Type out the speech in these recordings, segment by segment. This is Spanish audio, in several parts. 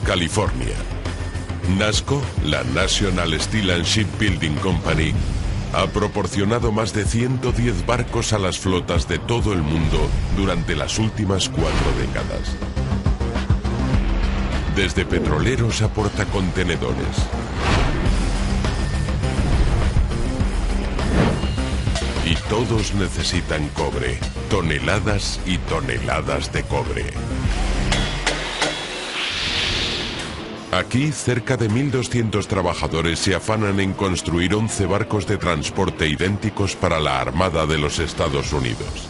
California. NASSCO, la National Steel and Shipbuilding Company, ha proporcionado más de 110 barcos a las flotas de todo el mundo durante las últimas 4 décadas. Desde petroleros a portacontenedores. Y todos necesitan cobre, toneladas y toneladas de cobre. Aquí, cerca de 1.200 trabajadores se afanan en construir 11 barcos de transporte idénticos para la Armada de los Estados Unidos.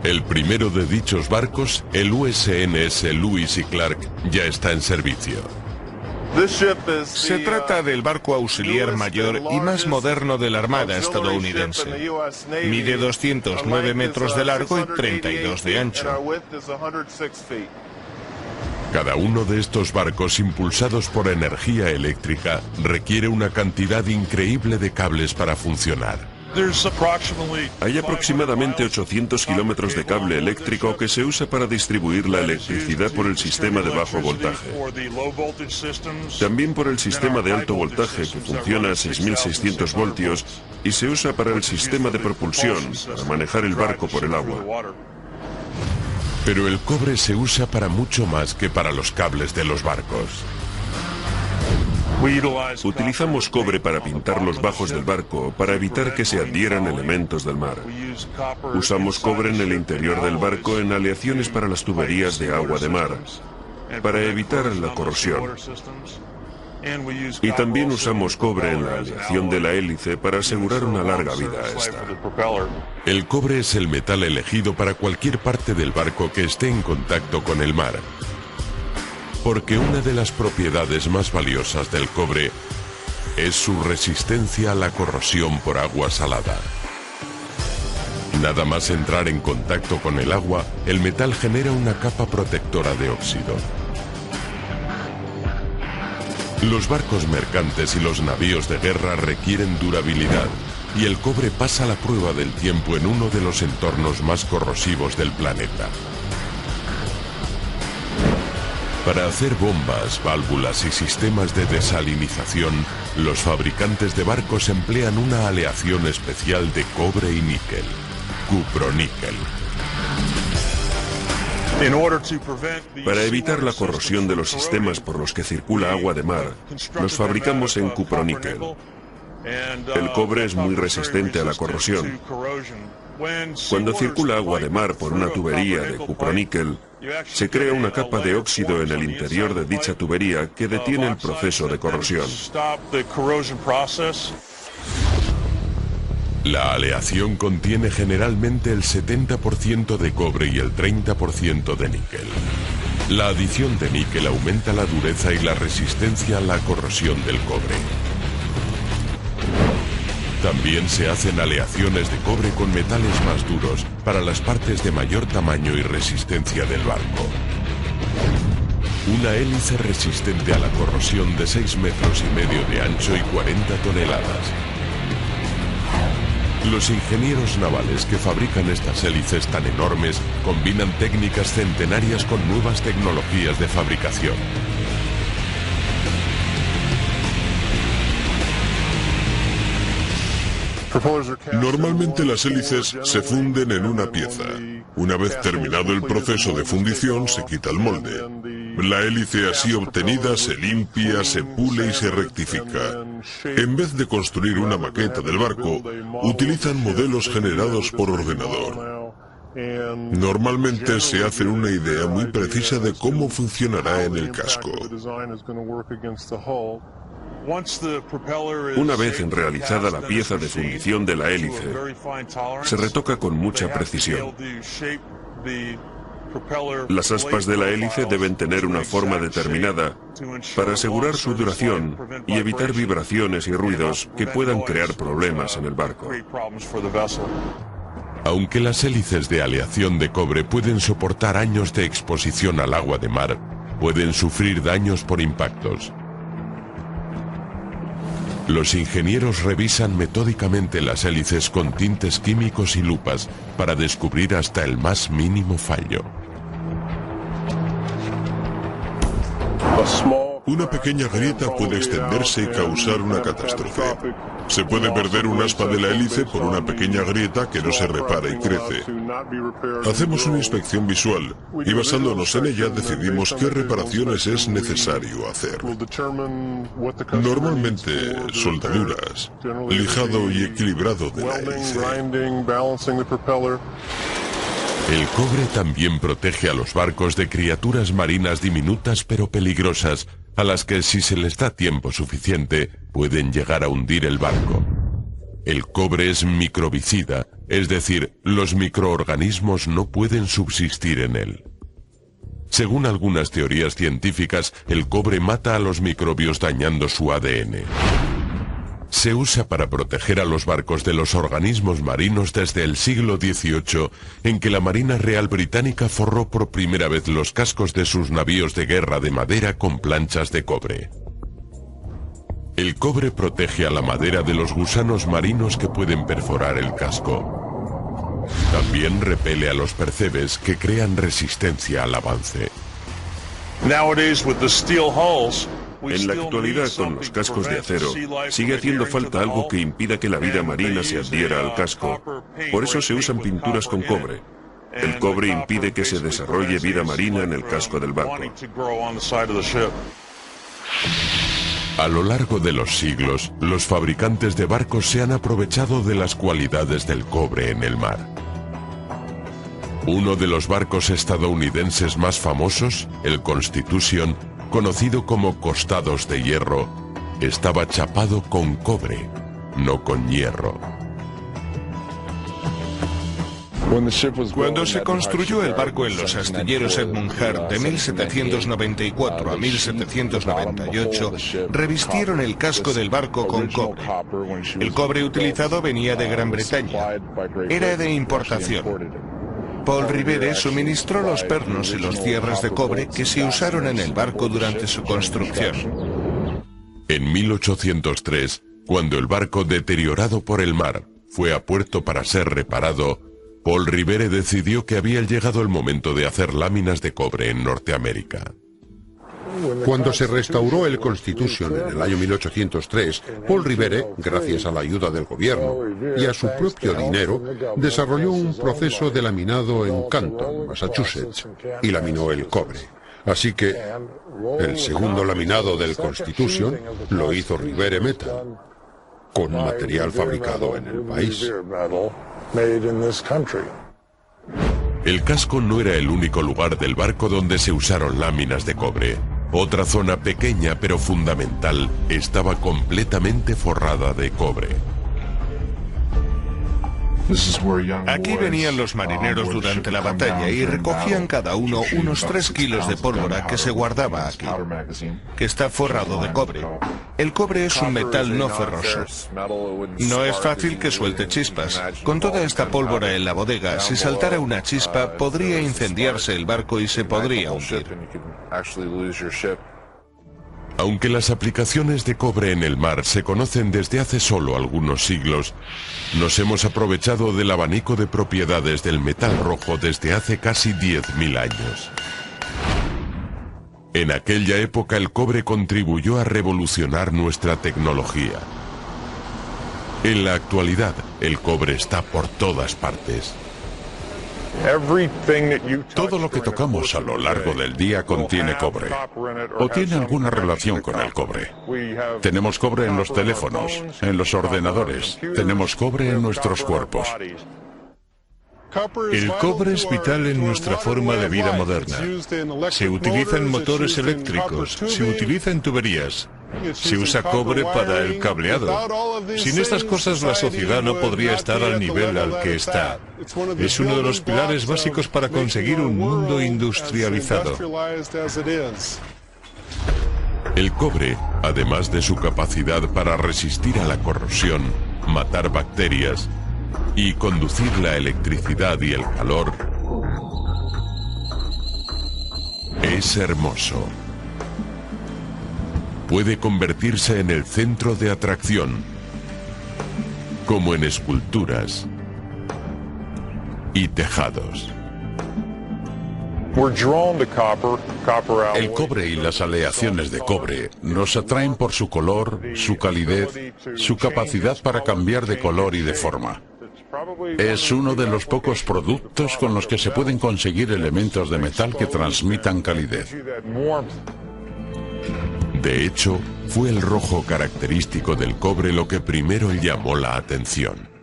El primero de dichos barcos, el USNS Lewis y Clark, ya está en servicio. Se trata del barco auxiliar mayor y más moderno de la Armada estadounidense. Mide 209 metros de largo y 32 de ancho. Cada uno de estos barcos impulsados por energía eléctrica requiere una cantidad increíble de cables para funcionar. Hay aproximadamente 800 kilómetros de cable eléctrico que se usa para distribuir la electricidad por el sistema de bajo voltaje. También por el sistema de alto voltaje que funciona a 6.600 voltios y se usa para el sistema de propulsión, para manejar el barco por el agua. Pero el cobre se usa para mucho más que para los cables de los barcos. Utilizamos cobre para pintar los bajos del barco para evitar que se adhieran elementos del mar. Usamos cobre en el interior del barco en aleaciones para las tuberías de agua de mar, para evitar la corrosión. Y también usamos cobre en la aleación de la hélice para asegurar una larga vida a esta. El cobre es el metal elegido para cualquier parte del barco que esté en contacto con el mar. Porque una de las propiedades más valiosas del cobre es su resistencia a la corrosión por agua salada. Nada más entrar en contacto con el agua, el metal genera una capa protectora de óxido. Los barcos mercantes y los navíos de guerra requieren durabilidad, y el cobre pasa la prueba del tiempo en uno de los entornos más corrosivos del planeta. Para hacer bombas, válvulas y sistemas de desalinización, los fabricantes de barcos emplean una aleación especial de cobre y níquel, cuproníquel. Para evitar la corrosión de los sistemas por los que circula agua de mar, los fabricamos en cuproníquel. El cobre es muy resistente a la corrosión. Cuando circula agua de mar por una tubería de cuproníquel, se crea una capa de óxido en el interior de dicha tubería que detiene el proceso de corrosión. La aleación contiene generalmente el 70% de cobre y el 30% de níquel. La adición de níquel aumenta la dureza y la resistencia a la corrosión del cobre. También se hacen aleaciones de cobre con metales más duros para las partes de mayor tamaño y resistencia del barco. Una hélice resistente a la corrosión de 6,5 metros de ancho y 40 toneladas. Los ingenieros navales que fabrican estas hélices tan enormes combinan técnicas centenarias con nuevas tecnologías de fabricación. Normalmente las hélices se funden en una pieza. Una vez terminado el proceso de fundición, se quita el molde. La hélice así obtenida se limpia, se pule y se rectifica. En vez de construir una maqueta del barco, utilizan modelos generados por ordenador. Normalmente se hace una idea muy precisa de cómo funcionará en el casco. Una vez realizada la pieza de fundición de la hélice, se retoca con mucha precisión. Las aspas de la hélice deben tener una forma determinada para asegurar su duración y evitar vibraciones y ruidos que puedan crear problemas en el barco. Aunque las hélices de aleación de cobre pueden soportar años de exposición al agua de mar, pueden sufrir daños por impactos. Los ingenieros revisan metódicamente las hélices con tintes químicos y lupas para descubrir hasta el más mínimo fallo. Una pequeña grieta puede extenderse y causar una catástrofe. Se puede perder un aspa de la hélice por una pequeña grieta que no se repara y crece. Hacemos una inspección visual y basándonos en ella decidimos qué reparaciones es necesario hacer. Normalmente soldaduras, lijado y equilibrado de la hélice. El cobre también protege a los barcos de criaturas marinas diminutas pero peligrosas, a las que si se les da tiempo suficiente pueden llegar a hundir el barco. El cobre es microbicida, es decir, los microorganismos no pueden subsistir en él. Según algunas teorías científicas, el cobre mata a los microbios dañando su ADN. Se usa para proteger a los barcos de los organismos marinos desde el siglo XVIII, en que la Marina Real Británica forró por primera vez los cascos de sus navíos de guerra de madera con planchas de cobre. El cobre protege a la madera de los gusanos marinos que pueden perforar el casco. También repele a los percebes que crean resistencia al avance. En la actualidad, con los cascos de acero, sigue haciendo falta algo que impida que la vida marina se adhiera al casco. Por eso se usan pinturas con cobre. El cobre impide que se desarrolle vida marina en el casco del barco. A lo largo de los siglos, los fabricantes de barcos se han aprovechado de las cualidades del cobre en el mar. Uno de los barcos estadounidenses más famosos, el Constitution, conocido como costados de hierro, estaba chapado con cobre, no con hierro. Cuando se construyó el barco en los astilleros Edmund Hart de 1794 a 1798, revistieron el casco del barco con cobre. El cobre utilizado venía de Gran Bretaña. Era de importación. Paul Revere suministró los pernos y los cierres de cobre que se usaron en el barco durante su construcción. En 1803, cuando el barco, deteriorado por el mar, fue a puerto para ser reparado, Paul Revere decidió que había llegado el momento de hacer láminas de cobre en Norteamérica. Cuando se restauró el Constitution en el año 1803, Paul Revere, gracias a la ayuda del gobierno y a su propio dinero, desarrolló un proceso de laminado en Canton, Massachusetts, y laminó el cobre. Así que el segundo laminado del Constitution lo hizo Revere Metal, con material fabricado en el país. El casco no era el único lugar del barco donde se usaron láminas de cobre. Otra zona pequeña pero fundamental estaba completamente forrada de cobre. Aquí venían los marineros durante la batalla y recogían cada uno unos 3 kilos de pólvora que se guardaba aquí, que está forrado de cobre. El cobre es un metal no ferroso. No es fácil que suelte chispas. Con toda esta pólvora en la bodega, si saltara una chispa, podría incendiarse el barco y se podría hundir. Aunque las aplicaciones de cobre en el mar se conocen desde hace solo algunos siglos, nos hemos aprovechado del abanico de propiedades del metal rojo desde hace casi 10.000 años. En aquella época el cobre contribuyó a revolucionar nuestra tecnología. En la actualidad, el cobre está por todas partes. Todo lo que tocamos a lo largo del día contiene cobre, o tiene alguna relación con el cobre. Tenemos cobre en los teléfonos, en los ordenadores, tenemos cobre en nuestros cuerpos. El cobre es vital en nuestra forma de vida moderna. Se utiliza en motores eléctricos, se utiliza en tuberías. Se usa cobre para el cableado. Sin estas cosas la sociedad no podría estar al nivel al que está. Es uno de los pilares básicos para conseguir un mundo industrializado. El cobre, además de su capacidad para resistir a la corrosión, matar bacterias y conducir la electricidad y el calor, es hermoso. Puede convertirse en el centro de atracción, como en esculturas y tejados. El cobre y las aleaciones de cobre nos atraen por su color, su calidez, su capacidad para cambiar de color y de forma. Es uno de los pocos productos con los que se pueden conseguir elementos de metal que transmitan calidez. De hecho, fue el rojo característico del cobre lo que primero llamó la atención.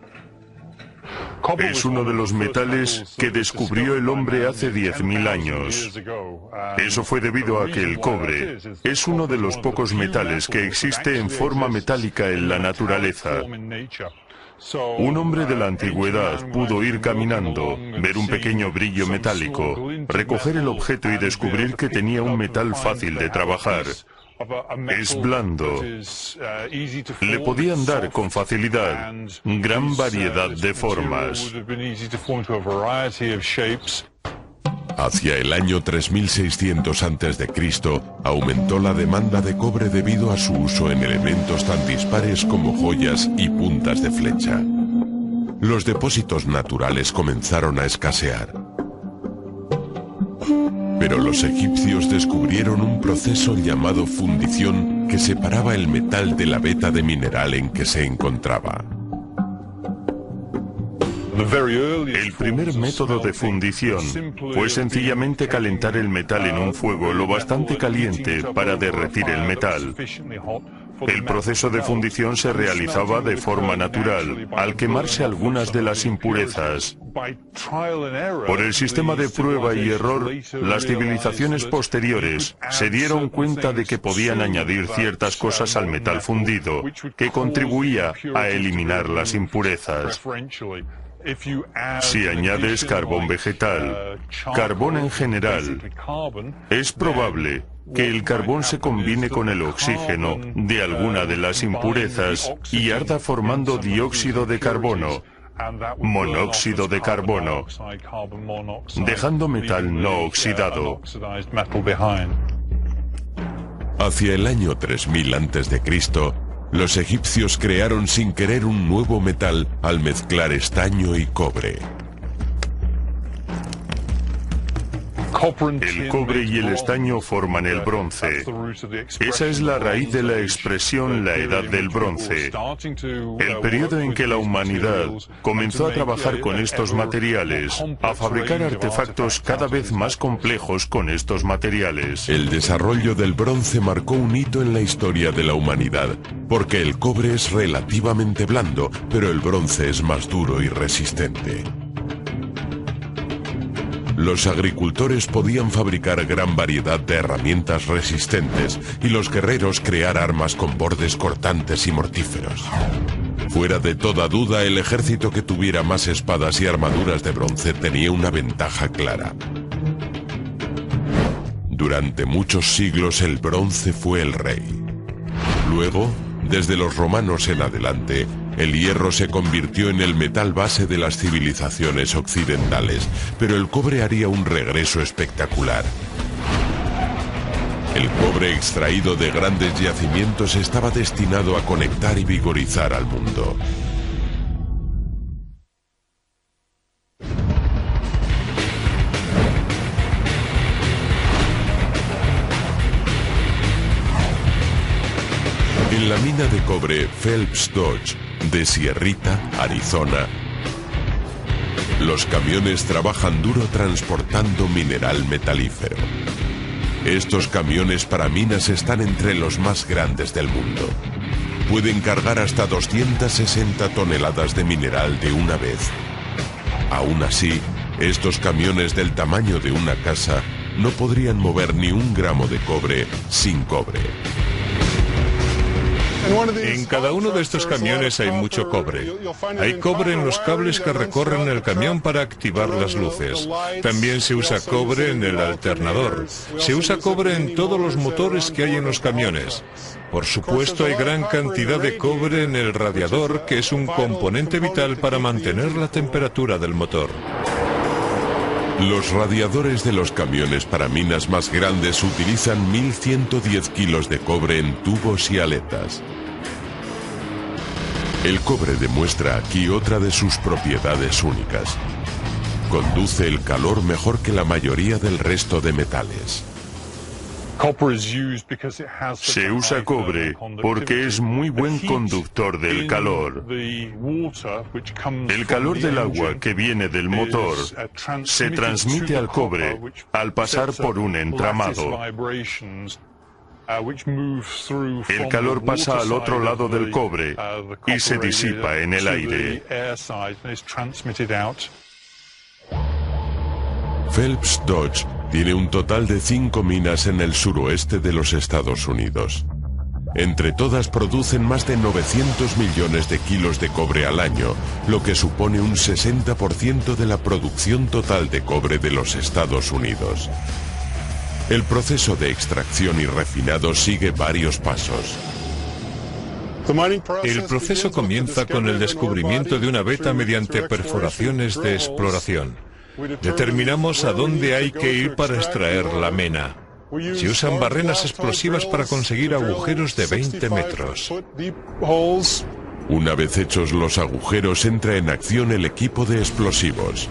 Es uno de los metales que descubrió el hombre hace 10.000 años. Eso fue debido a que el cobre es uno de los pocos metales que existe en forma metálica en la naturaleza. Un hombre de la antigüedad pudo ir caminando, ver un pequeño brillo metálico, recoger el objeto y descubrir que tenía un metal fácil de trabajar. Es blando. Le podían dar con facilidad gran variedad de formas. Hacia el año 3600 a.C., aumentó la demanda de cobre debido a su uso en elementos tan dispares como joyas y puntas de flecha. Los depósitos naturales comenzaron a escasear. Pero los egipcios descubrieron un proceso llamado fundición que separaba el metal de la veta de mineral en que se encontraba. El primer método de fundición fue sencillamente calentar el metal en un fuego lo bastante caliente para derretir el metal. El proceso de fundición se realizaba de forma natural, al quemarse algunas de las impurezas. Por el sistema de prueba y error, las civilizaciones posteriores se dieron cuenta de que podían añadir ciertas cosas al metal fundido, que contribuía a eliminar las impurezas. Si añades carbón vegetal, carbón en general, es probable que el carbón se combine con el oxígeno de alguna de las impurezas y arda formando dióxido de carbono, monóxido de carbono, dejando metal no oxidado. Hacia el año 3000 a.C., los egipcios crearon sin querer un nuevo metal al mezclar estaño y cobre. El cobre y el estaño forman el bronce. Esa es la raíz de la expresión la Edad del Bronce, el periodo en que la humanidad comenzó a trabajar con estos materiales, a fabricar artefactos cada vez más complejos con estos materiales. El desarrollo del bronce marcó un hito en la historia de la humanidad, porque el cobre es relativamente blando, pero el bronce es más duro y resistente. Los agricultores podían fabricar gran variedad de herramientas resistentes y los guerreros crear armas con bordes cortantes y mortíferos. Fuera de toda duda, el ejército que tuviera más espadas y armaduras de bronce tenía una ventaja clara. Durante muchos siglos el bronce fue el rey. Luego, desde los romanos en adelante, el hierro se convirtió en el metal base de las civilizaciones occidentales, pero el cobre haría un regreso espectacular. El cobre extraído de grandes yacimientos estaba destinado a conectar y vigorizar al mundo. En la mina de cobre Phelps Dodge, de Sierrita, Arizona, los camiones trabajan duro transportando mineral metalífero. Estos camiones para minas están entre los más grandes del mundo. Pueden cargar hasta 260 toneladas de mineral de una vez. Aún así, estos camiones del tamaño de una casa no podrían mover ni un gramo de cobre sin cobre. En cada uno de estos camiones hay mucho cobre. Hay cobre en los cables que recorren el camión para activar las luces. También se usa cobre en el alternador. Se usa cobre en todos los motores que hay en los camiones. Por supuesto, hay gran cantidad de cobre en el radiador, que es un componente vital para mantener la temperatura del motor. Los radiadores de los camiones para minas más grandes utilizan 1110 kilos de cobre en tubos y aletas. El cobre demuestra aquí otra de sus propiedades únicas. conduce el calor mejor que la mayoría del resto de metales. Se usa cobre porque es muy buen conductor del calor. El calor del agua que viene del motor se transmite al cobre al pasar por un entramado. El calor pasa al otro lado del cobre y se disipa en el aire. Phelps Dodge tiene un total de 5 minas en el suroeste de los Estados Unidos. Entre todas producen más de 900 millones de kilos de cobre al año, lo que supone un 60% de la producción total de cobre de los Estados Unidos. El proceso de extracción y refinado sigue varios pasos. El proceso comienza con el descubrimiento de una veta mediante perforaciones de exploración. Determinamos a dónde hay que ir para extraer la mena. Se usan barrenas explosivas para conseguir agujeros de 20 metros. Una vez hechos los agujeros, entra en acción el equipo de explosivos.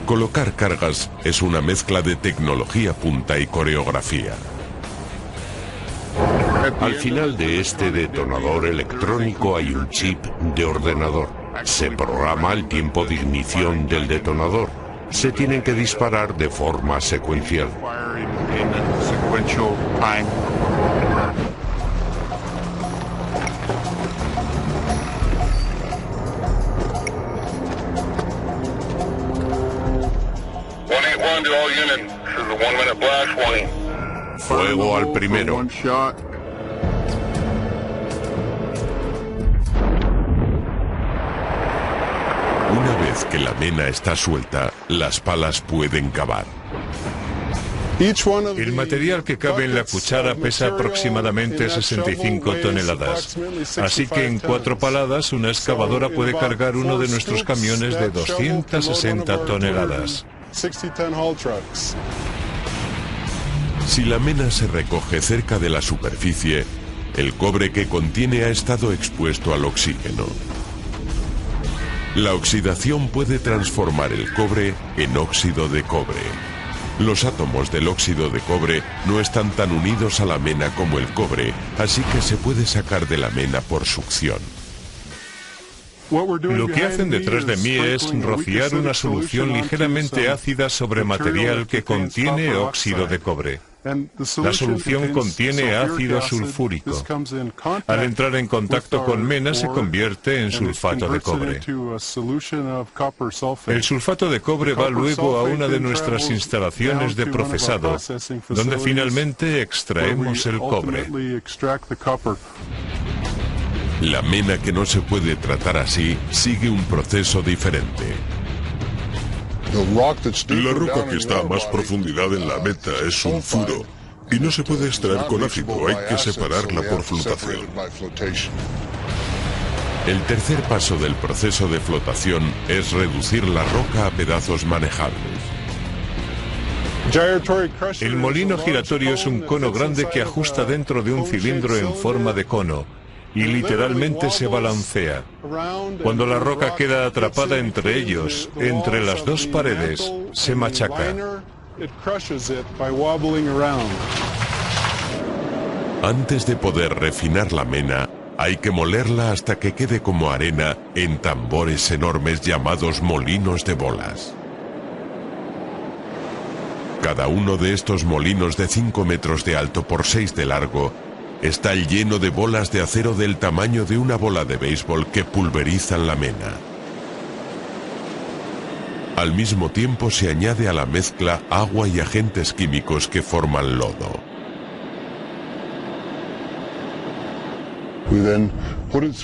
Colocar cargas es una mezcla de tecnología punta y coreografía. Al final de este detonador electrónico hay un chip de ordenador. Se programa el tiempo de ignición del detonador. Se tienen que disparar de forma secuencial. Fuego al primero. Una vez que la mena está suelta, las palas pueden cavar. El material que cabe en la cuchara pesa aproximadamente 65 toneladas. Así que en 4 paladas una excavadora puede cargar uno de nuestros camiones de 260 toneladas. Si la mena se recoge cerca de la superficie, el cobre que contiene ha estado expuesto al oxígeno. La oxidación puede transformar el cobre en óxido de cobre. Los átomos del óxido de cobre no están tan unidos a la mena como el cobre, así que se puede sacar de la mena por succión. Lo que hacen detrás de mí es rociar una solución ligeramente ácida sobre material que contiene óxido de cobre. La solución contiene ácido sulfúrico. Al entrar en contacto con mena se convierte en sulfato de cobre. El sulfato de cobre va luego a una de nuestras instalaciones de procesado, donde finalmente extraemos el cobre. La mena que no se puede tratar así sigue un proceso diferente. La roca que está a más profundidad en la meta es sulfuro y no se puede extraer con ácido, hay que separarla por flotación. El tercer paso del proceso de flotación es reducir la roca a pedazos manejables. El molino giratorio es un cono grande que ajusta dentro de un cilindro en forma de cono y literalmente se balancea. Cuando la roca queda atrapada entre ellos, entre las dos paredes, se machaca. Antes de poder refinar la mena, hay que molerla hasta que quede como arena en tambores enormes llamados molinos de bolas. Cada uno de estos molinos de 5 metros de alto por 6 de largo está lleno de bolas de acero del tamaño de una bola de béisbol que pulverizan la mena. Al mismo tiempo se añade a la mezcla agua y agentes químicos que forman lodo.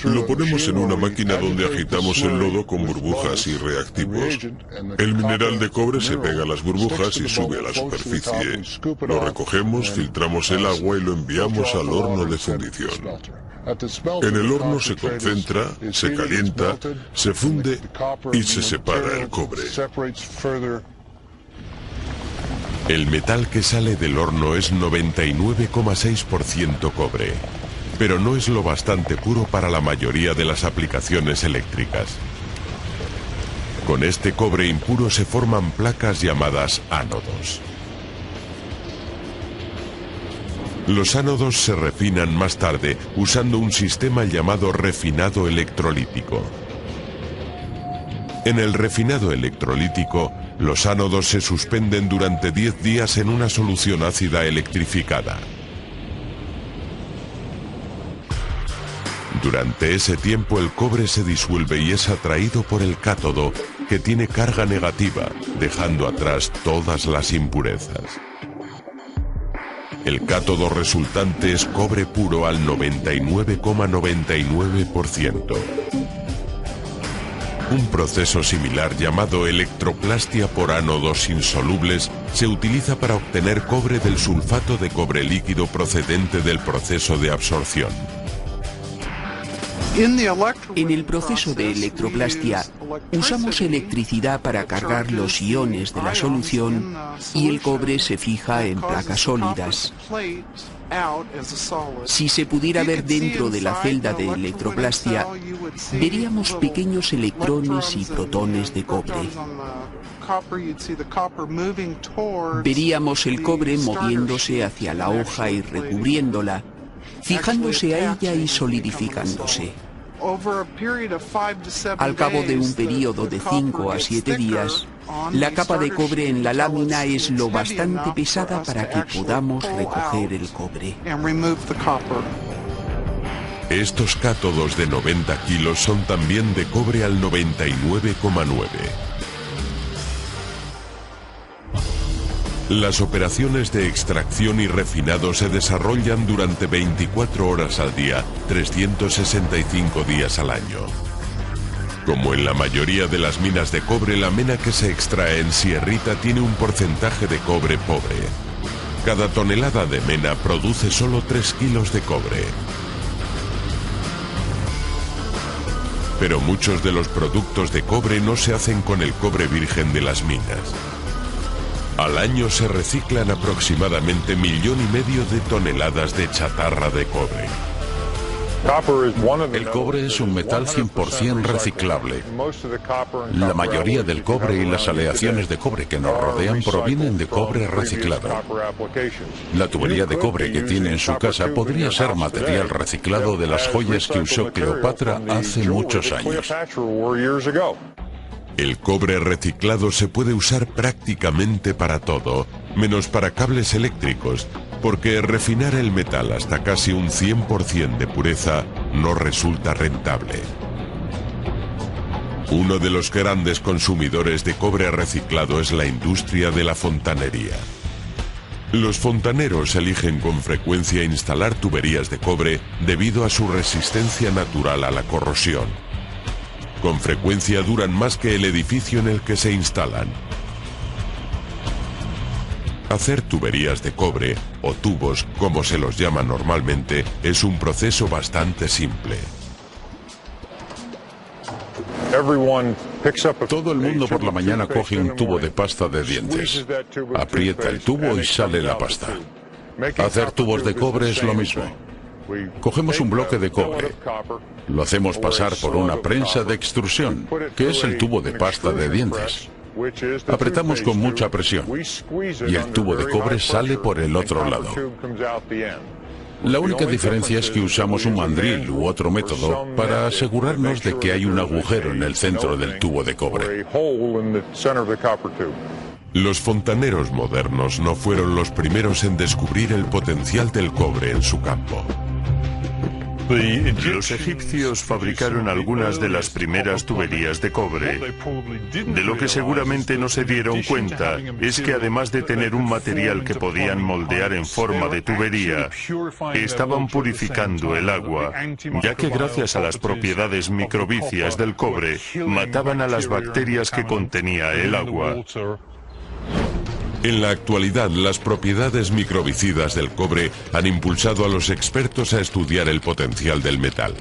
Lo ponemos en una máquina donde agitamos el lodo con burbujas y reactivos. El mineral de cobre se pega a las burbujas y sube a la superficie. Lo recogemos, filtramos el agua y lo enviamos al horno de fundición. En el horno se concentra, se calienta, se funde y se separa el cobre. El metal que sale del horno es 99,6% cobre, pero no es lo bastante puro para la mayoría de las aplicaciones eléctricas. Con este cobre impuro se forman placas llamadas ánodos. Los ánodos se refinan más tarde usando un sistema llamado refinado electrolítico. En el refinado electrolítico, los ánodos se suspenden durante 10 días en una solución ácida electrificada. Durante ese tiempo el cobre se disuelve y es atraído por el cátodo, que tiene carga negativa, dejando atrás todas las impurezas. El cátodo resultante es cobre puro al 99,99%. Un proceso similar llamado electroplastia por ánodos insolubles se utiliza para obtener cobre del sulfato de cobre líquido procedente del proceso de absorción. En el proceso de electroplastia usamos electricidad para cargar los iones de la solución y el cobre se fija en placas sólidas. Si se pudiera ver dentro de la celda de electroplastia, veríamos pequeños electrones y protones de cobre. Veríamos el cobre moviéndose hacia la hoja y recubriéndola, fijándose a ella y solidificándose. Al cabo de un periodo de 5 a 7 días, la capa de cobre en la lámina es lo bastante pesada para que podamos recoger el cobre. Estos cátodos de 90 kilos son también de cobre al 99,9. Las operaciones de extracción y refinado se desarrollan durante 24 horas al día, 365 días al año. Como en la mayoría de las minas de cobre, la mena que se extrae en Sierrita tiene un porcentaje de cobre pobre. Cada tonelada de mena produce solo 3 kilos de cobre. Pero muchos de los productos de cobre no se hacen con el cobre virgen de las minas. Al año se reciclan aproximadamente 1,5 millones de toneladas de chatarra de cobre. El cobre es un metal 100% reciclable. La mayoría del cobre y las aleaciones de cobre que nos rodean provienen de cobre reciclado. La tubería de cobre que tiene en su casa podría ser material reciclado de las joyas que usó Cleopatra hace muchos años. El cobre reciclado se puede usar prácticamente para todo, menos para cables eléctricos, porque refinar el metal hasta casi un 100% de pureza no resulta rentable. Uno de los grandes consumidores de cobre reciclado es la industria de la fontanería. Los fontaneros eligen con frecuencia instalar tuberías de cobre debido a su resistencia natural a la corrosión. Con frecuencia duran más que el edificio en el que se instalan. Hacer tuberías de cobre, o tubos, como se los llama normalmente, es un proceso bastante simple. Todo el mundo por la mañana coge un tubo de pasta de dientes. Aprieta el tubo y sale la pasta. Hacer tubos de cobre es lo mismo. Cogemos un bloque de cobre, lo hacemos pasar por una prensa de extrusión, que es el tubo de pasta de dientes. Apretamos con mucha presión y el tubo de cobre sale por el otro lado. La única diferencia es que usamos un mandril u otro método para asegurarnos de que hay un agujero en el centro del tubo de cobre. Los fontaneros modernos no fueron los primeros en descubrir el potencial del cobre en su campo. Los egipcios fabricaron algunas de las primeras tuberías de cobre. De lo que seguramente no se dieron cuenta es que además de tener un material que podían moldear en forma de tubería, estaban purificando el agua, ya que gracias a las propiedades microbicias del cobre, mataban a las bacterias que contenía el agua. En la actualidad, las propiedades microbicidas del cobre han impulsado a los expertos a estudiar el potencial del metal.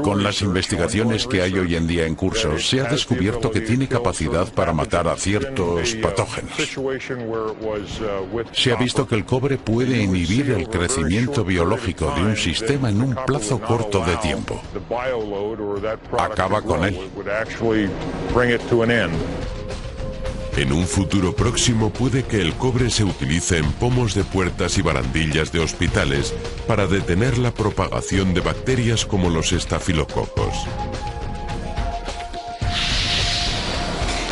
Con las investigaciones que hay hoy en día en curso, se ha descubierto que tiene capacidad para matar a ciertos patógenos. Se ha visto que el cobre puede inhibir el crecimiento biológico de un sistema en un plazo corto de tiempo. Acaba con él. En un futuro próximo puede que el cobre se utilice en pomos de puertas y barandillas de hospitales para detener la propagación de bacterias como los estafilococos.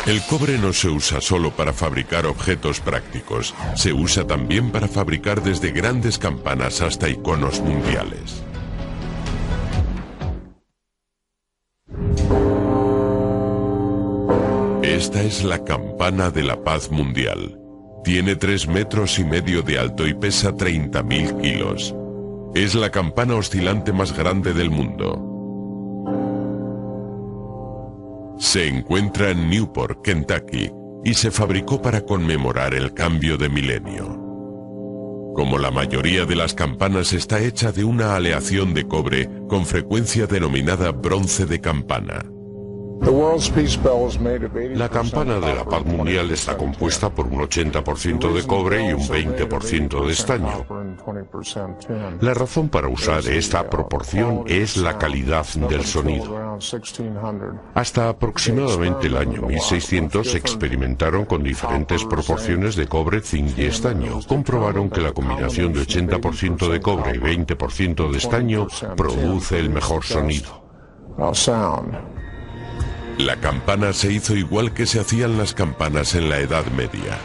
El cobre no se usa solo para fabricar objetos prácticos, se usa también para fabricar desde grandes campanas hasta iconos mundiales. Esta es la campana de la paz mundial. Tiene 3,5 metros de alto y pesa 30.000 kilos. Es la campana oscilante más grande del mundo. Se encuentra en Newport, Kentucky, y se fabricó para conmemorar el cambio de milenio. Como la mayoría de las campanas, está hecha de una aleación de cobre, con frecuencia denominada bronce de campana. La campana de la paz mundial está compuesta por un 80% de cobre y un 20% de estaño. La razón para usar esta proporción es la calidad del sonido. Hasta aproximadamente el año 1600 experimentaron con diferentes proporciones de cobre, zinc y estaño. Comprobaron que la combinación de 80% de cobre y 20% de estaño produce el mejor sonido. La campana se hizo igual que se hacían las campanas en la Edad Media,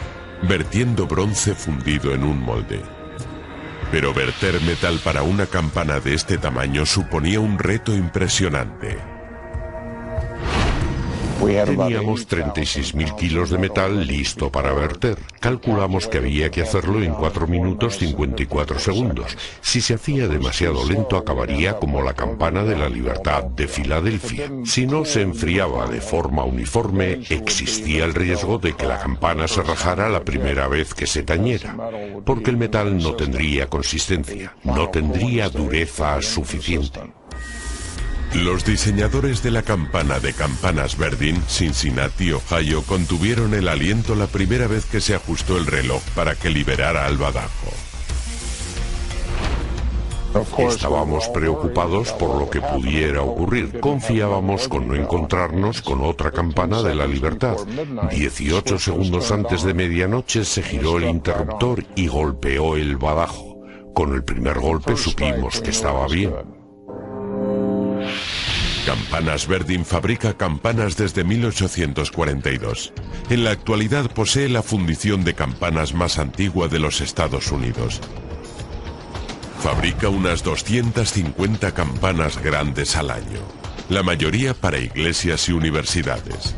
vertiendo bronce fundido en un molde. Pero verter metal para una campana de este tamaño suponía un reto impresionante. Teníamos 36.000 kilos de metal listo para verter. Calculamos que había que hacerlo en 4 minutos 54 segundos. Si se hacía demasiado lento, acabaría como la campana de la Libertad de Filadelfia. Si no se enfriaba de forma uniforme, existía el riesgo de que la campana se rajara la primera vez que se tañera, porque el metal no tendría consistencia, no tendría dureza suficiente. Los diseñadores de la campana de campanas Verdin, Cincinnati, Ohio, contuvieron el aliento la primera vez que se ajustó el reloj para que liberara al badajo. Estábamos preocupados por lo que pudiera ocurrir. Confiábamos con no encontrarnos con otra campana de la Libertad. 18 segundos antes de medianoche se giró el interruptor y golpeó el badajo. Con el primer golpe supimos que estaba bien. Campanas Verdin fabrica campanas desde 1842. En la actualidad posee la fundición de campanas más antigua de los Estados Unidos. Fabrica unas 250 campanas grandes al año, la mayoría para iglesias y universidades.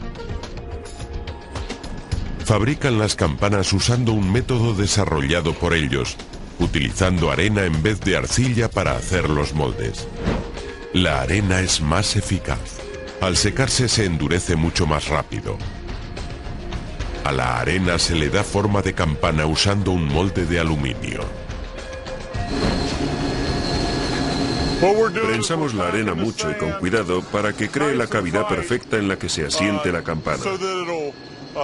Fabrican las campanas usando un método desarrollado por ellos, utilizando arena en vez de arcilla para hacer los moldes. La arena es más eficaz. Al secarse se endurece mucho más rápido. A la arena se le da forma de campana usando un molde de aluminio. Prensamos la arena mucho y con cuidado para que cree la cavidad perfecta en la que se asiente la campana.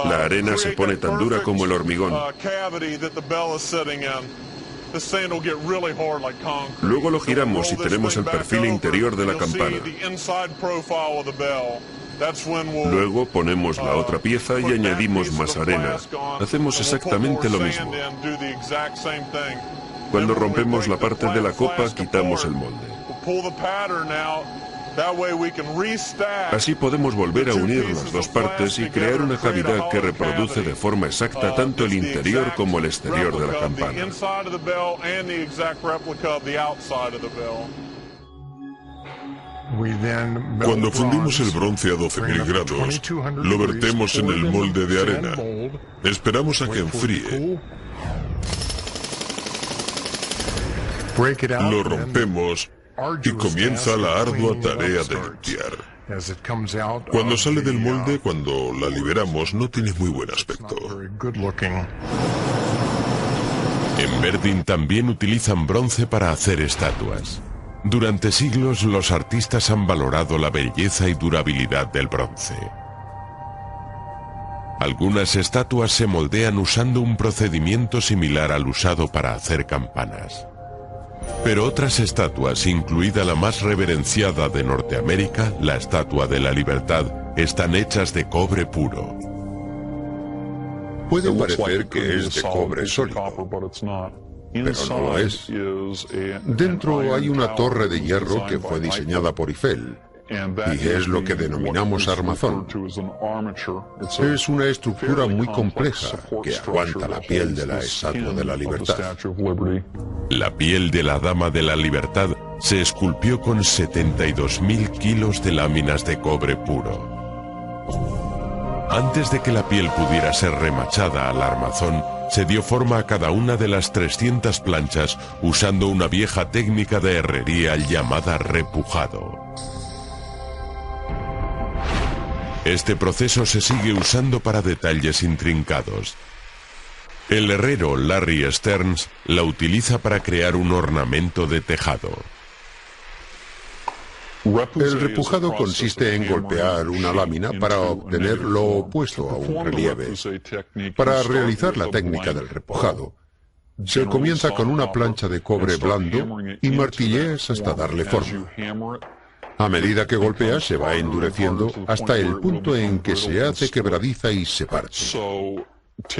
La arena se pone tan dura como el hormigón. Luego lo giramos y tenemos el perfil interior de la campana. Luego ponemos la otra pieza y añadimos más arena. Hacemos exactamente lo mismo. Cuando rompemos la parte de la copa, quitamos el molde. Así podemos volver a unir las dos partes y crear una cavidad que reproduce de forma exacta tanto el interior como el exterior de la campana. Cuando fundimos el bronce a 12.000 grados, lo vertemos en el molde de arena. Esperamos a que enfríe. Lo rompemos y comienza la ardua tarea de limpiar. Cuando sale del molde, cuando la liberamos, no tiene muy buen aspecto. En Verdin también utilizan bronce para hacer estatuas. Durante siglos los artistas han valorado la belleza y durabilidad del bronce. Algunas estatuas se moldean usando un procedimiento similar al usado para hacer campanas. Pero otras estatuas, incluida la más reverenciada de Norteamérica, la Estatua de la Libertad, están hechas de cobre puro. Puede parecer que es de cobre sólido, pero no lo es. Dentro hay una torre de hierro que fue diseñada por Eiffel, y es lo que denominamos armazón. Es una estructura muy compleja que aguanta la piel de la Estatua de la Libertad. La piel de la Dama de la Libertad se esculpió con 72.000 kilos de láminas de cobre puro. Antes de que la piel pudiera ser remachada al armazón, se dio forma a cada una de las 300 planchas usando una vieja técnica de herrería llamada repujado. Este proceso se sigue usando para detalles intrincados. El herrero Larry Stearns la utiliza para crear un ornamento de tejado. El repujado consiste en golpear una lámina para obtener lo opuesto a un relieve. Para realizar la técnica del repujado, se comienza con una plancha de cobre blando y martilleas hasta darle forma. A medida que golpeas se va endureciendo hasta el punto en que se hace quebradiza y se parte.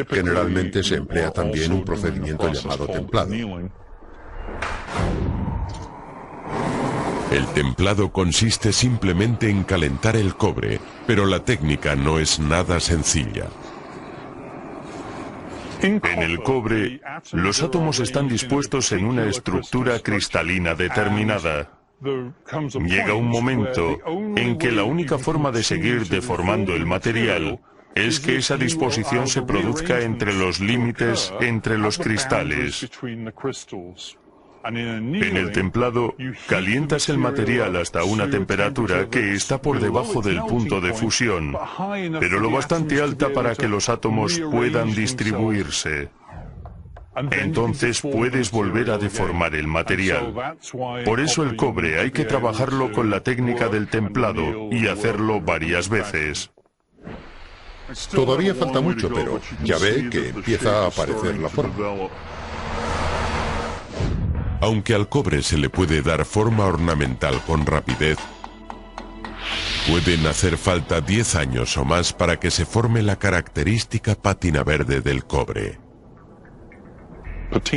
Generalmente se emplea también un procedimiento llamado templado. El templado consiste simplemente en calentar el cobre, pero la técnica no es nada sencilla. En el cobre, los átomos están dispuestos en una estructura cristalina determinada. Llega un momento en que la única forma de seguir deformando el material es que esa disposición se produzca entre los límites entre los cristales. En el templado, calientas el material hasta una temperatura que está por debajo del punto de fusión, pero lo bastante alta para que los átomos puedan distribuirse. Entonces puedes volver a deformar el material. Por eso el cobre hay que trabajarlo con la técnica del templado y hacerlo varias veces. Todavía falta mucho, pero ya ve que empieza a aparecer la forma. Aunque al cobre se le puede dar forma ornamental con rapidez, pueden hacer falta 10 años o más para que se forme la característica pátina verde del cobre.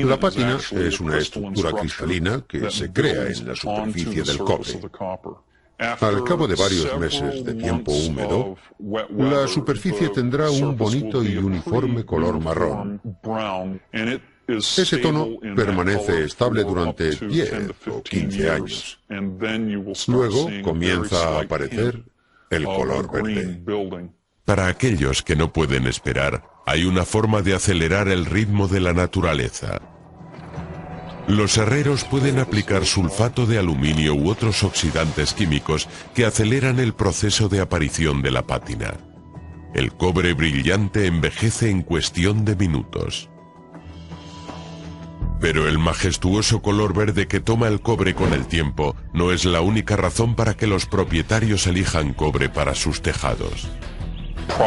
La pátina es una estructura cristalina que se crea en la superficie del cobre. Al cabo de varios meses de tiempo húmedo, la superficie tendrá un bonito y uniforme color marrón. Ese tono permanece estable durante 10 o 15 años. Luego comienza a aparecer el color verde. Para aquellos que no pueden esperar, hay una forma de acelerar el ritmo de la naturaleza. Los herreros pueden aplicar sulfato de aluminio u otros oxidantes químicos que aceleran el proceso de aparición de la pátina. El cobre brillante envejece en cuestión de minutos. Pero el majestuoso color verde que toma el cobre con el tiempo no es la única razón para que los propietarios elijan cobre para sus tejados.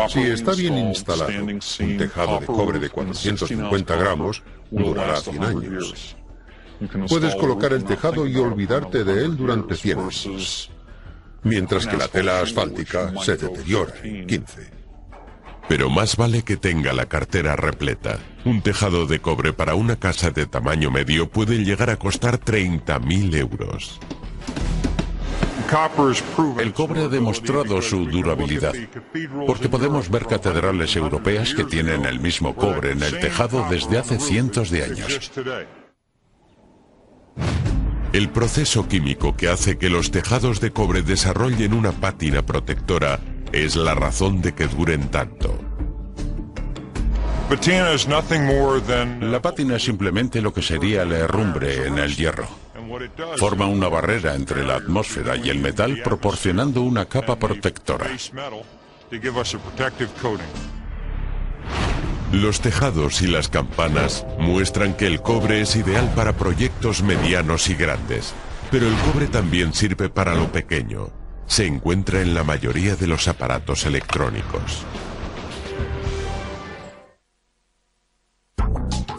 Si está bien instalado, un tejado de cobre de 450 gramos durará 100 años. Puedes colocar el tejado y olvidarte de él durante 100 años, mientras que la tela asfáltica se deteriora en 15. Pero más vale que tenga la cartera repleta. Un tejado de cobre para una casa de tamaño medio puede llegar a costar 30.000 euros. El cobre ha demostrado su durabilidad, porque podemos ver catedrales europeas que tienen el mismo cobre en el tejado desde hace cientos de años. El proceso químico que hace que los tejados de cobre desarrollen una pátina protectora es la razón de que duren tanto. La pátina es simplemente lo que sería el herrumbre en el hierro. Forma una barrera entre la atmósfera y el metal, proporcionando una capa protectora. Los tejados y las campanas muestran que el cobre es ideal para proyectos medianos y grandes. Pero el cobre también sirve para lo pequeño. Se encuentra en la mayoría de los aparatos electrónicos.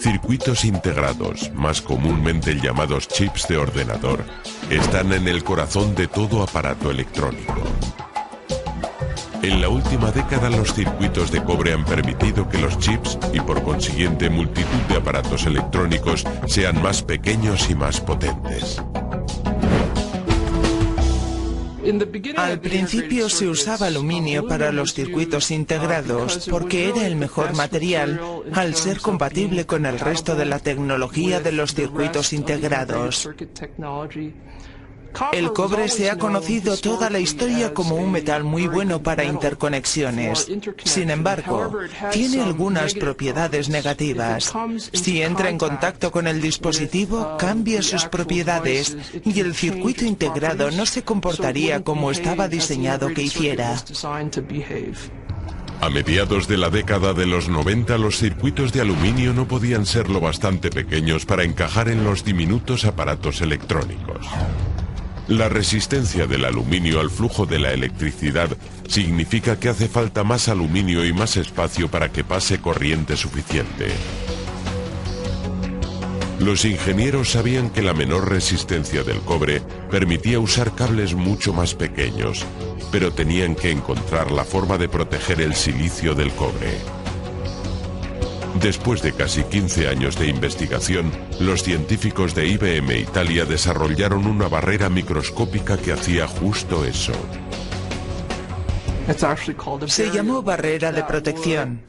Circuitos integrados, más comúnmente llamados chips de ordenador, están en el corazón de todo aparato electrónico. En la última década los circuitos de cobre han permitido que los chips y por consiguiente multitud de aparatos electrónicos sean más pequeños y más potentes. Al principio se usaba aluminio para los circuitos integrados porque era el mejor material al ser compatible con el resto de la tecnología de los circuitos integrados. El cobre se ha conocido toda la historia como un metal muy bueno para interconexiones. Sin embargo, tiene algunas propiedades negativas. Si entra en contacto con el dispositivo, cambia sus propiedades y el circuito integrado no se comportaría como estaba diseñado que hiciera. A mediados de la década de los 90, los circuitos de aluminio no podían ser lo bastante pequeños para encajar en los diminutos aparatos electrónicos. La resistencia del aluminio al flujo de la electricidad significa que hace falta más aluminio y más espacio para que pase corriente suficiente. Los ingenieros sabían que la menor resistencia del cobre permitía usar cables mucho más pequeños, pero tenían que encontrar la forma de proteger el silicio del cobre. Después de casi 15 años de investigación, los científicos de IBM Italia desarrollaron una barrera microscópica que hacía justo eso. Se llamó barrera de protección.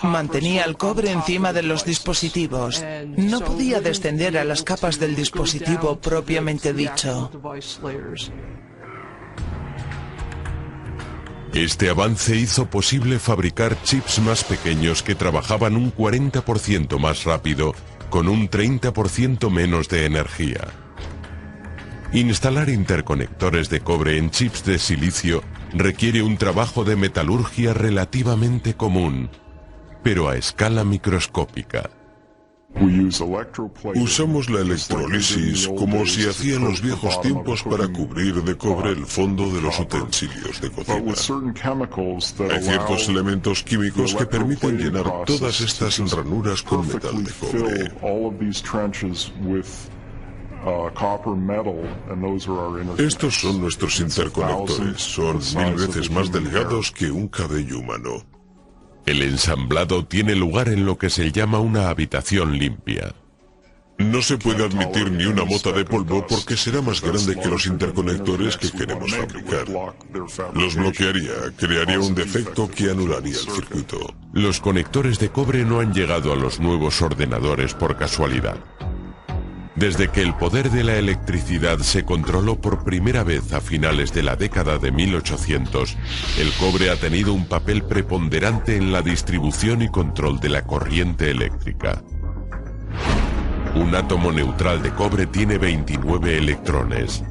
Mantenía el cobre encima de los dispositivos. No podía descender a las capas del dispositivo propiamente dicho. Este avance hizo posible fabricar chips más pequeños que trabajaban un 40% más rápido, con un 30% menos de energía. Instalar interconectores de cobre en chips de silicio requiere un trabajo de metalurgia relativamente común, pero a escala microscópica. Usamos la electrólisis como se hacía en los viejos tiempos para cubrir de cobre el fondo de los utensilios de cocina. Hay ciertos elementos químicos que permiten llenar todas estas ranura con metal de cobre. Estos son nuestros interconectores. Son 1000 veces más delgados que un cabello humano. El ensamblado tiene lugar en lo que se llama una habitación limpia. No se puede admitir ni una mota de polvo porque será más grande que los interconectores que queremos fabricar. Los bloquearía, crearía un defecto que anularía el circuito. Los conectores de cobre no han llegado a los nuevos ordenadores por casualidad. Desde que el poder de la electricidad se controló por primera vez a finales de la década de 1800, el cobre ha tenido un papel preponderante en la distribución y control de la corriente eléctrica. Un átomo neutral de cobre tiene 29 electrones.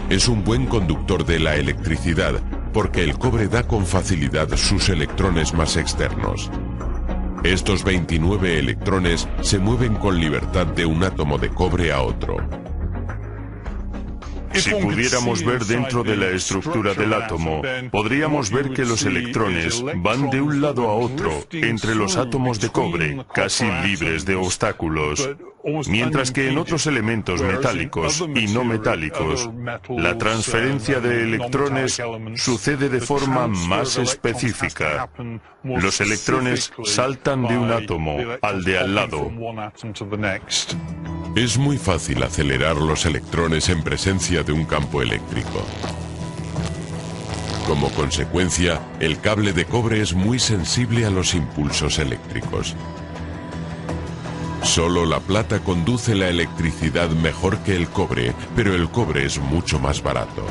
Es un buen conductor de la electricidad porque el cobre da con facilidad sus electrones más externos. Estos 29 electrones se mueven con libertad de un átomo de cobre a otro. Si pudiéramos ver dentro de la estructura del átomo, podríamos ver que los electrones van de un lado a otro entre los átomos de cobre, casi libres de obstáculos. Mientras que en otros elementos metálicos y no metálicos, la transferencia de electrones sucede de forma más específica. Los electrones saltan de un átomo al de al lado. Es muy fácil acelerar los electrones en presencia de un campo eléctrico. Como consecuencia, el cable de cobre es muy sensible a los impulsos eléctricos. Solo la plata conduce la electricidad mejor que el cobre, pero el cobre es mucho más barato.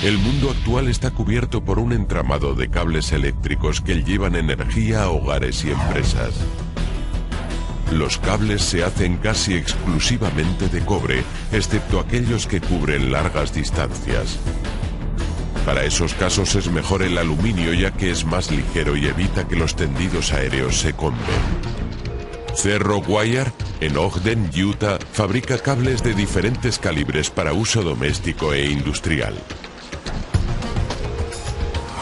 El mundo actual está cubierto por un entramado de cables eléctricos que llevan energía a hogares y empresas. Los cables se hacen casi exclusivamente de cobre, excepto aquellos que cubren largas distancias. Para esos casos es mejor el aluminio ya que es más ligero y evita que los tendidos aéreos se comben. Cerro Wire, en Ogden, Utah, fabrica cables de diferentes calibres para uso doméstico e industrial.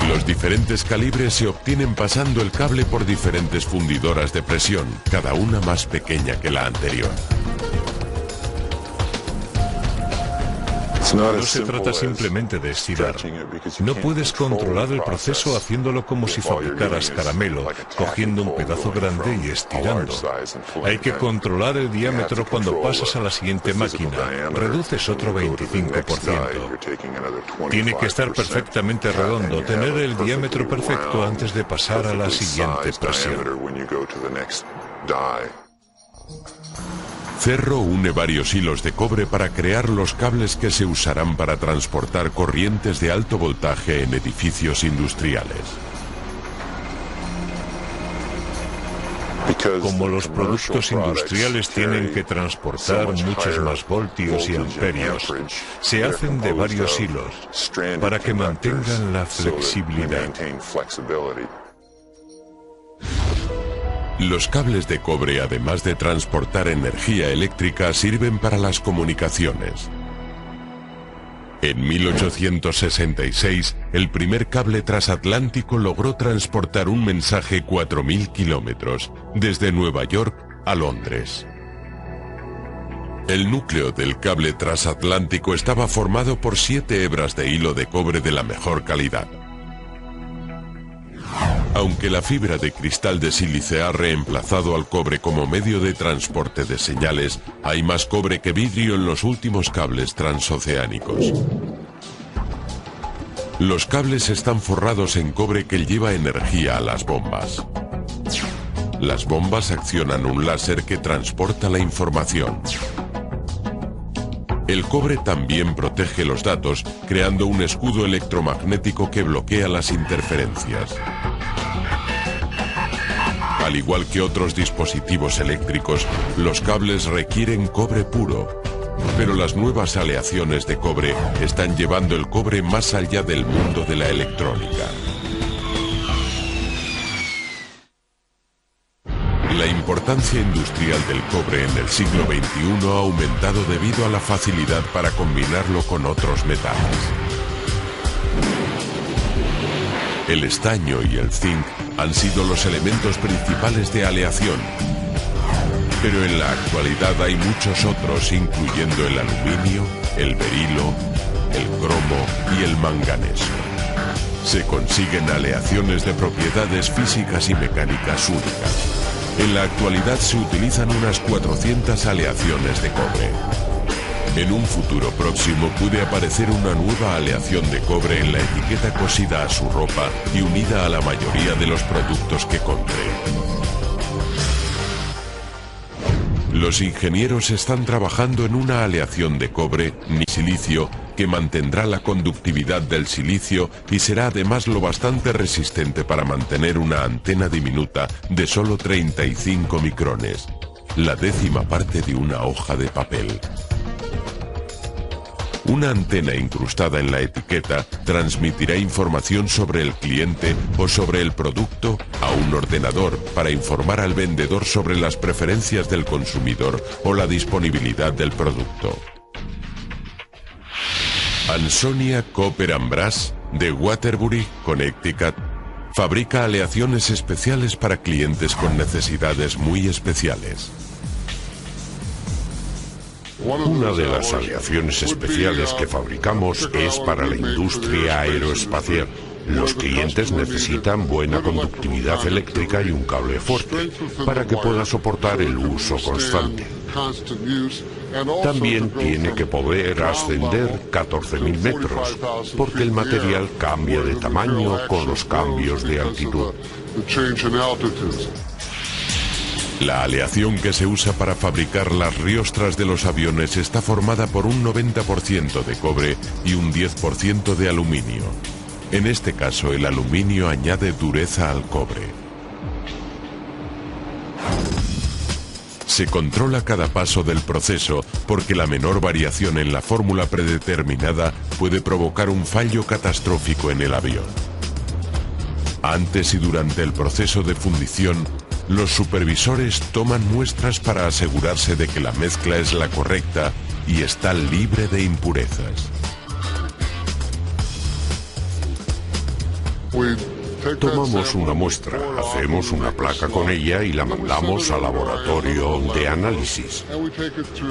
Los diferentes calibres se obtienen pasando el cable por diferentes fundidoras de presión, cada una más pequeña que la anterior. No se trata simplemente de estirar. No puedes controlar el proceso haciéndolo como si fabricaras caramelo, cogiendo un pedazo grande y estirando. Hay que controlar el diámetro cuando pasas a la siguiente máquina. Reduces otro 25%. Tiene que estar perfectamente redondo, tener el diámetro perfecto antes de pasar a la siguiente presión. Cerro une varios hilos de cobre para crear los cables que se usarán para transportar corrientes de alto voltaje en edificios industriales. Como los productos industriales tienen que transportar muchos más voltios y amperios, se hacen de varios hilos para que mantengan la flexibilidad. Los cables de cobre, además de transportar energía eléctrica, sirven para las comunicaciones. En 1866, el primer cable transatlántico logró transportar un mensaje 4.000 kilómetros, desde Nueva York a Londres. El núcleo del cable transatlántico estaba formado por 7 hebras de hilo de cobre de la mejor calidad. Aunque la fibra de cristal de sílice ha reemplazado al cobre como medio de transporte de señales, hay más cobre que vidrio en los últimos cables transoceánicos. Los cables están forrados en cobre que lleva energía a las bombas. Las bombas accionan un láser que transporta la información. El cobre también protege los datos, creando un escudo electromagnético que bloquea las interferencias. Al igual que otros dispositivos eléctricos, los cables requieren cobre puro, pero las nuevas aleaciones de cobre están llevando el cobre más allá del mundo de la electrónica. La importancia industrial del cobre en el siglo XXI ha aumentado debido a la facilidad para combinarlo con otros metales. El estaño y el zinc han sido los elementos principales de aleación, pero en la actualidad hay muchos otros, incluyendo el aluminio, el berilo, el cromo y el manganeso. Se consiguen aleaciones de propiedades físicas y mecánicas únicas. En la actualidad se utilizan unas 400 aleaciones de cobre. En un futuro próximo puede aparecer una nueva aleación de cobre en la etiqueta cosida a su ropa y unida a la mayoría de los productos que compre. Los ingenieros están trabajando en una aleación de cobre ni silicio que mantendrá la conductividad del silicio y será además lo bastante resistente para mantener una antena diminuta de solo 35 micrones, la 10ª parte de una hoja de papel. Una antena incrustada en la etiqueta transmitirá información sobre el cliente o sobre el producto a un ordenador para informar al vendedor sobre las preferencias del consumidor o la disponibilidad del producto. Ansonia Copper and Brass, de Waterbury, Connecticut, fabrica aleaciones especiales para clientes con necesidades muy especiales. Una de las aleaciones especiales que fabricamos es para la industria aeroespacial. Los clientes necesitan buena conductividad eléctrica y un cable fuerte para que pueda soportar el uso constante. También tiene que poder ascender 14.000 metros, porque el material cambia de tamaño con los cambios de altitud. La aleación que se usa para fabricar las riostras de los aviones está formada por un 90% de cobre y un 10% de aluminio. En este caso, el aluminio añade dureza al cobre. Se controla cada paso del proceso porque la menor variación en la fórmula predeterminada puede provocar un fallo catastrófico en el avión. Antes y durante el proceso de fundición, Los supervisores toman muestras para asegurarse de que la mezcla es la correcta y está libre de impurezas. Tomamos una muestra, hacemos una placa con ella y la mandamos al laboratorio de análisis.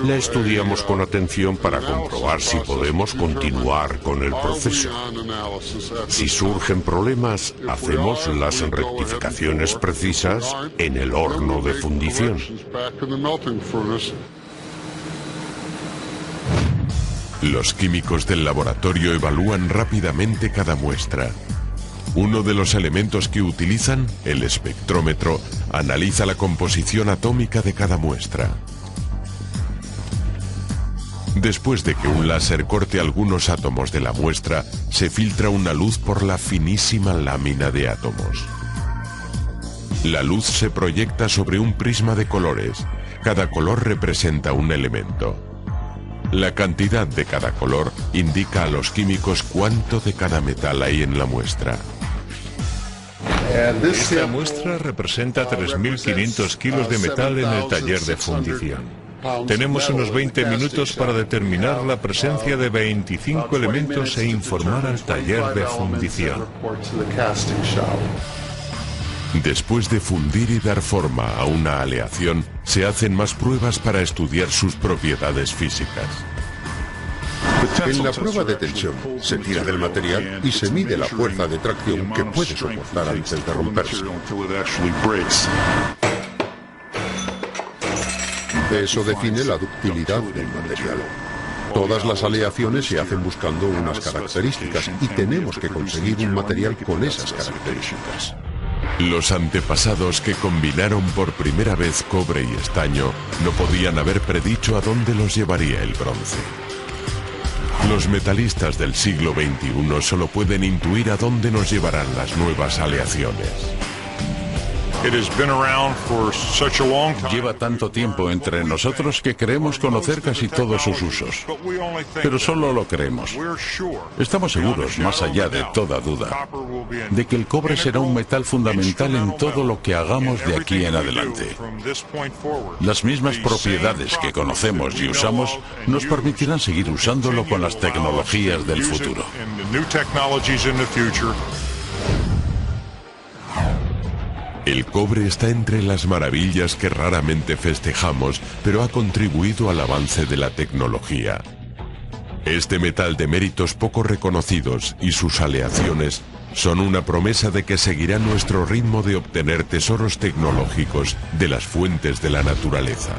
La estudiamos con atención para comprobar si podemos continuar con el proceso. Si surgen problemas, hacemos las rectificaciones precisas en el horno de fundición. Los químicos del laboratorio evalúan rápidamente cada muestra. Uno de los elementos que utilizan, el espectrómetro, analiza la composición atómica de cada muestra. Después de que un láser corte algunos átomos de la muestra, se filtra una luz por la finísima lámina de átomos. La luz se proyecta sobre un prisma de colores. Cada color representa un elemento. La cantidad de cada color indica a los químicos cuánto de cada metal hay en la muestra. Esta muestra representa 3.500 kilos de metal en el taller de fundición. Tenemos unos 20 minutos para determinar la presencia de 25 elementos e informar al taller de fundición. Después de fundir y dar forma a una aleación, se hacen más pruebas para estudiar sus propiedades físicas. En la prueba de tensión se tira del material y se mide la fuerza de tracción que puede soportar antes de romperse. Eso define la ductilidad del material. Todas las aleaciones se hacen buscando unas características y tenemos que conseguir un material con esas características. Los antepasados que combinaron por primera vez cobre y estaño no podían haber predicho a dónde los llevaría el bronce. Los metalistas del siglo XXI solo pueden intuir a dónde nos llevarán las nuevas aleaciones. Lleva tanto tiempo entre nosotros que creemos conocer casi todos sus usos. Pero solo lo creemos. Estamos seguros, más allá de toda duda, de que el cobre será un metal fundamental en todo lo que hagamos de aquí en adelante. Las mismas propiedades que conocemos y usamos nos permitirán seguir usándolo con las tecnologías del futuro. El cobre está entre las maravillas que raramente festejamos, pero ha contribuido al avance de la tecnología. Este metal de méritos poco reconocidos y sus aleaciones son una promesa de que seguirá nuestro ritmo de obtener tesoros tecnológicos de las fuentes de la naturaleza.